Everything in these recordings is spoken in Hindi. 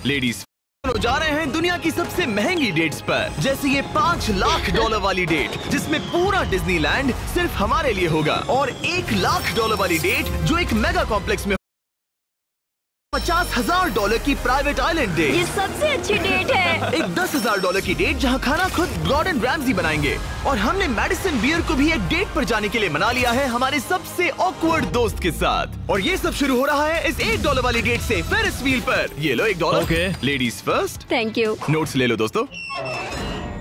लेडीज जा रहे हैं दुनिया की सबसे महंगी डेट्स पर, जैसे ये $5 लाख वाली डेट जिसमें पूरा डिज्नीलैंड सिर्फ हमारे लिए होगा, और $1 लाख वाली डेट जो एक मेगा कॉम्प्लेक्स में $50,000 की प्राइवेट आइलैंड डेट। ये सबसे अच्छी डेट है। एक $10,000 की डेट जहां खाना खुद गॉर्डन रैमजी बनाएंगे, और हमने मैडिसन बियर को भी एक डेट पर जाने के लिए मना लिया है हमारे सबसे ऑकवर्ड दोस्त के साथ। और ये सब शुरू हो रहा है इस $1 वाली डेट से फेरिस व्हील पर। ये लो $1। Okay. Ladies first. Thank you. Notes ले लो दोस्तों।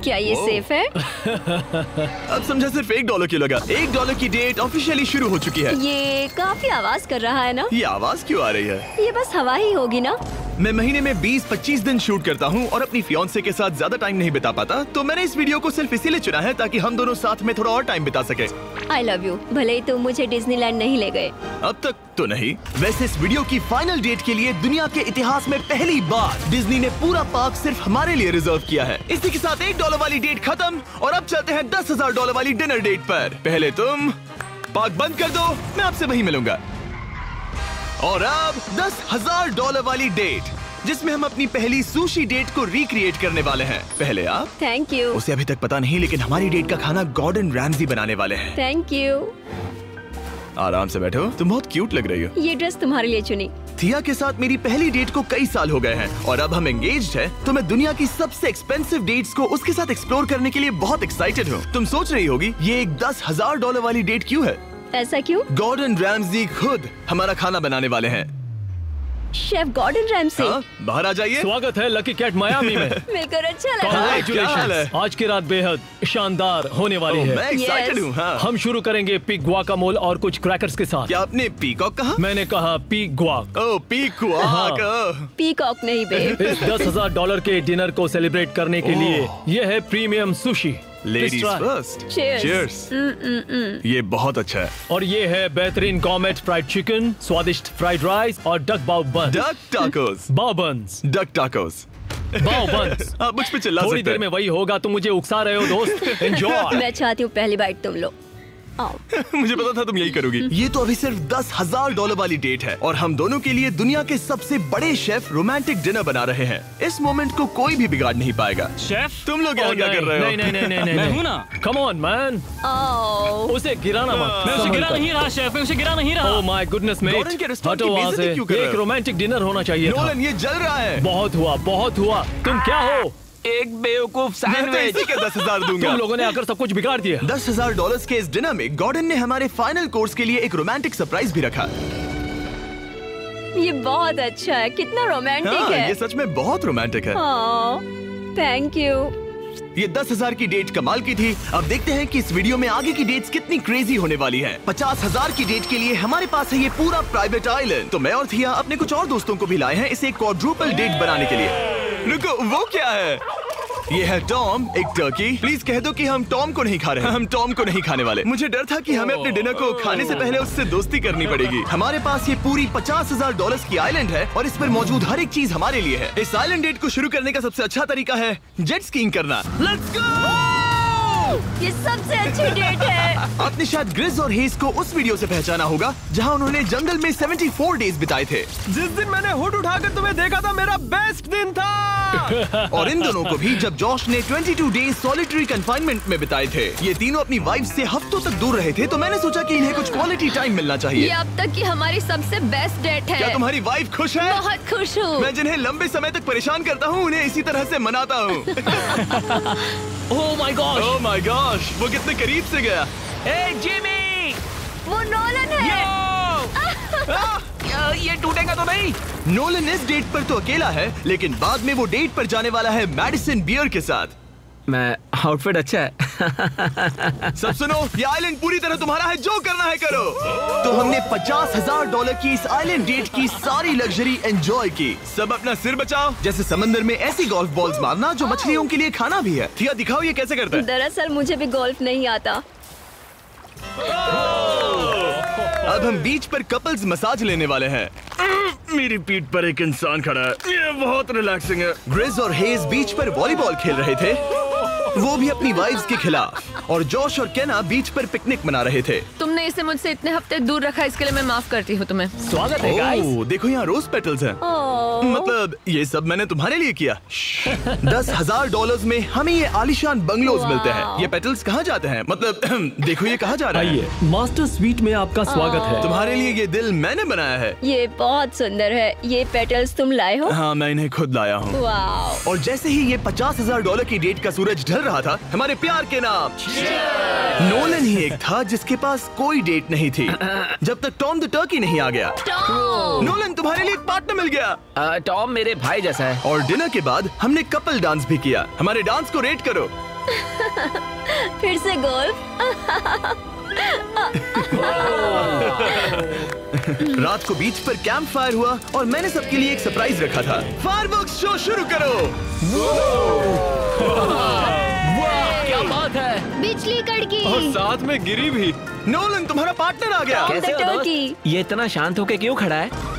क्या ये सेफ है? अब समझा सिर्फ $1 क्यों लगा। $1 की डेट ऑफिशियली शुरू हो चुकी है। ये काफी आवाज कर रहा है ना? ये आवाज क्यों आ रही है? ये बस हवा ही होगी ना? मैं महीने में 20-25 दिन शूट करता हूँ और अपनी फियांसे के साथ ज्यादा टाइम नहीं बिता पाता, तो मैंने इस वीडियो को सिर्फ इसीलिए चुना है ताकि हम दोनों साथ में थोड़ा और टाइम बिता सके। I love you. भले ही तुम मुझे डिज्नीलैंड नहीं ले गए। अब तक तो नहीं। वैसे इस वीडियो की फाइनल डेट के लिए दुनिया के इतिहास में पहली बार डिज्नी ने पूरा पार्क सिर्फ हमारे लिए रिजर्व किया है। इसी के साथ $1 वाली डेट खत्म और अब चलते हैं $10,000 वाली डिनर डेट पर। पहले तुम पार्क बंद कर दो, मैं आपसे वहीं मिलूंगा। और अब $10,000 वाली डेट जिसमें हम अपनी पहली सुशी डेट को रिक्रिएट करने वाले हैं। पहले आप। Thank you. उसे अभी तक पता नहीं, लेकिन हमारी डेट का खाना गॉर्डन रैमजी बनाने वाले हैं। Thank you. आराम से बैठो, तुम बहुत क्यूट लग रही हो। ये ड्रेस तुम्हारे लिए चुनी। थिया के साथ मेरी पहली डेट को कई साल हो गए हैं और अब हम एंगेज्ड हैं, तो मैं दुनिया की सबसे एक्सपेंसिव डेट्स को उसके साथ एक्सप्लोर करने के लिए बहुत एक्साइटेड हूँ। तुम सोच रही होगी ये एक $10,000 वाली डेट क्यों है? ऐसा क्यों? गॉर्डन रैमजी खुद हमारा खाना बनाने वाले हैं। Chef Gordon Ramsay. बाहर आ जाइए। स्वागत है लकी कैट मायामी में। मिलकर अच्छा लगा। Congratulations। आज की रात बेहद शानदार होने वाली है। मैं एक्साइटेड हूँ। हाँ। हम शुरू करेंगे पिग गुआकामोल और कुछ क्रैकर्स के साथ। क्या आपने पीकॉक कहा? मैंने कहा पिग गुआक। ओह पीकॉक। पीकॉक नहीं बेब। इस $10,000 के डिनर को सेलिब्रेट करने के लिए ये है premium sushi. Ladies first. Cheers। ये बहुत अच्छा है। और ये है बेहतरीन गॉर्मेट फ्राइड चिकन, स्वादिष्ट फ्राइड राइस और डक बाउ बन। Duck tacos. बाउ बन्स। Duck tacos. बाउ बन्स। आप मुझ पे चिल्ला थोड़ी सकते देर में हैं। वही होगा, तुम मुझे उकसा रहे हो दोस्त। एंजॉय। मैं चाहती हूँ पहली बाइट तुम लो। आओ। मुझे पता था तुम यही करोगी। ये तो अभी सिर्फ $10,000 वाली डेट है और हम दोनों के लिए दुनिया के सबसे बड़े शेफ रोमांटिक डिनर बना रहे हैं। इस मोमेंट को कोई भी बिगाड़ नहीं पाएगा। शेफ तुम लोग यहाँ क्या कर रहे हो? नहीं मैं हूँ ना। Come on man. उसे गिराना मत। मैं उसे गिरा नहीं रहा शेफ, मैं उसे गिरा नहीं रहा। Oh my goodness mate. Gordon के रेस्टोरेंट हटो की वहाँ बेइज्जती से। क्यों कर रहे एक हो? रोमांटिक डिनर होना चाहिए था। नोलन ये जल रहा है। बहुत हुआ, बहुत हुआ। तुम क्या हो? एक बेवकूफ मैं तो सैंडविच। इसी के 10,000 दूंगा। तुम लोगों ने आकर सब कुछ बिगाड़ दिया। $10,000 के इस डिनर में गॉर्डन ने हमारे फाइनल कोर्स के लिए एक रोमांटिक सरप्राइज भी रखा। ये बहुत अच्छा है। कितना रोमांटिक हाँ, है। ये सच में बहुत रोमांटिक है। Thank you. ये 10,000 की डेट कमाल की थी। अब देखते हैं कि इस वीडियो में आगे की डेट्स कितनी क्रेजी होने वाली है। 50,000 की डेट के लिए हमारे पास है ये पूरा प्राइवेट आइलैंड। तो मैं और थिया अपने कुछ और दोस्तों को भी लाए हैं इसे क्वाड्रुपल डेट बनाने के लिए। रुको, वो क्या है? ये है टॉम, एक टर्की। प्लीज कह दो कि हम टॉम को नहीं खा रहे हैं। हम टॉम को नहीं खाने वाले। मुझे डर था कि हमें अपने डिनर को खाने से पहले उससे दोस्ती करनी पड़ेगी। हमारे पास ये पूरी $50,000 की आइलैंड है और इस पर मौजूद हर एक चीज हमारे लिए है। इस आइलैंड डेट को शुरू करने का सबसे अच्छा तरीका है जेट स्कीइंग करना। Let's go! ये सबसे अच्छी डेट है। आपने शायद ग्रिज और हेज को उस वीडियो से पहचाना होगा जहां उन्होंने जंगल में 74 डेज बिताए थे। जिस दिन मैंने हुड उठाकर तुम्हें देखा था मेरा बेस्ट दिन था। और इन दोनों को भी जब जॉश ने 22 डेज सॉलिटरी कंफाइनमेंट में बिताए थे। ये तीनों अपनी वाइफ से हफ्तों तक दूर रहे थे, तो मैंने सोचा कि इन्हें कुछ क्वालिटी टाइम मिलना ये चाहिए। अब तक की हमारी सबसे बेस्ट डेट है। क्या तुम्हारी वाइफ खुश है? बहुत खुश हूँ। मैं जिन्हें लंबे समय तक परेशान करता हूँ उन्हें इसी तरह से मनाता हूँ। Oh my God. Oh my gosh, वो कितने करीब से गया। ए जिमी, वो नोलन है। ये टूटेगा तो नहीं? नोलन इस डेट पर तो अकेला है, लेकिन बाद में वो डेट पर जाने वाला है मैडिसन बियर के साथ। मैं आउटफिट अच्छा है। सब सुनो, ये आइलैंड पूरी तरह तुम्हारा है, जो करना है करो। तो हमने $50,000 की इस आइलैंड डेट की सारी लग्जरी एंजॉय की। सब अपना सिर बचाओ, जैसे समंदर में ऐसी गोल्फ बॉल्स मारना जो मछलियों के लिए खाना भी है। थिया दिखाओ ये कैसे करता है। दरअसल मुझे भी गोल्फ नहीं आता। अब हम बीच पर कपल्स मसाज लेने वाले हैं। मेरी पीठ पर एक इंसान खड़ा है, ये बहुत रिलैक्सिंग है। ग्रिज और हेज बीच पर वॉलीबॉल खेल रहे थे। वो भी अपनी वाइफ्स के खिलाफ। और जॉश और केना बीच पर पिकनिक मना रहे थे। तुमने इसे मुझसे इतने हफ्ते दूर रखा, इसके लिए मैं माफ करती हूँ तुम्हें। स्वागत है गाइस। ओह, देखो यहाँ रोज पेटल्स हैं। मतलब ये सब मैंने तुम्हारे लिए किया। $10,000 में हमें ये आलीशान बंगलोज मिलते हैं। ये पेटल्स कहाँ जाते हैं? मतलब देखो ये कहाँ जा रहा है? आइए, मास्टर स्वीट में आपका स्वागत है। तुम्हारे लिए ये दिल मैंने बनाया है। ये बहुत सुंदर है। ये पेटल्स तुम लाए हो? हाँ, मैं इन्हें खुद लाया हूँ। वाव। और जैसे ही ये $50,000 की डेट का सूरज ढल रहा था, हमारे प्यार के नाम नोलन ही एक था जिसके पास कोई डेट नहीं थी जब तक टॉम द टर्की नहीं आ गया। नोलन, तुम्हारे लिए एक पार्टनर मिल गया। टॉम मेरे भाई जैसा है। और डिनर के बाद हमने कपल डांस भी किया। हमारे डांस को रेट करो। फिर से गोल्फ। रात को बीच पर कैंप फायर हुआ और मैंने सबके लिए एक सरप्राइज रखा था। फायरवर्क्स शो शुरू करो। क्या बात है। बिजली कड़की। और साथ में गिरी भी। नोलन, तुम्हारा पार्टनर आ गया। कैसे हो टर्की। दोस्त? ये इतना शांत होके क्यों खड़ा है?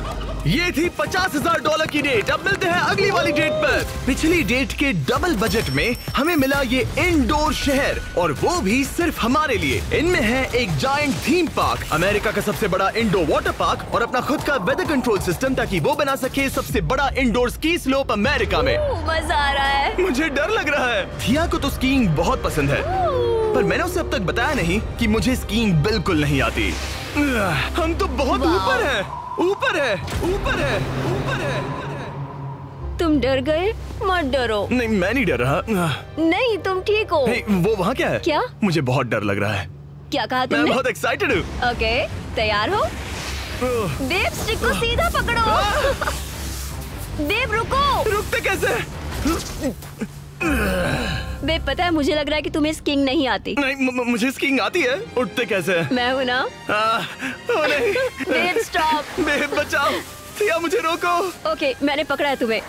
ये थी $50,000 की डेट। अब मिलते हैं अगली वाली डेट पर। पिछली डेट के डबल बजट में हमें मिला ये इंडोर शहर, और वो भी सिर्फ हमारे लिए। इनमें है एक जायंट थीम पार्क, अमेरिका का सबसे बड़ा इंडोर वाटर पार्क, और अपना खुद का वेदर कंट्रोल सिस्टम ताकि वो बना सके सबसे बड़ा इंडोर स्की स्लोप अमेरिका में। मजा आ रहा है। मुझे डर लग रहा है। थिया को तो स्कीइंग बहुत पसंद है, पर मैंने उसे अब तक बताया नहीं कि मुझे स्कीइंग बिल्कुल नहीं आती। हम तो बहुत ऊपर हैं। ऊपर है, ऊपर है, ऊपर है। तुम डर गए? मत डरो। नहीं, मैं नहीं डर रहा। नहीं, तुम ठीक हो। हे, वो वहाँ क्या है? क्या? मुझे बहुत डर लग रहा है। क्या कहा मैं तुमने? बहुत एक्साइटेड हूँ। ओके, तैयार हो? देव, स्टिक को सीधा पकड़ो। देव, रुको। रुकते कैसे? बेब, पता है मुझे लग रहा है कि तुम्हें स्कीइंग नहीं आती। नहीं, मुझे स्कीइंग आती है। उठते कैसे? मैं हूँ ना। ओ नहीं। देव, स्टॉप। बेब, बचाओ। थिया, मुझे रोको। ओके, मैंने पकड़ा है तुम्हें।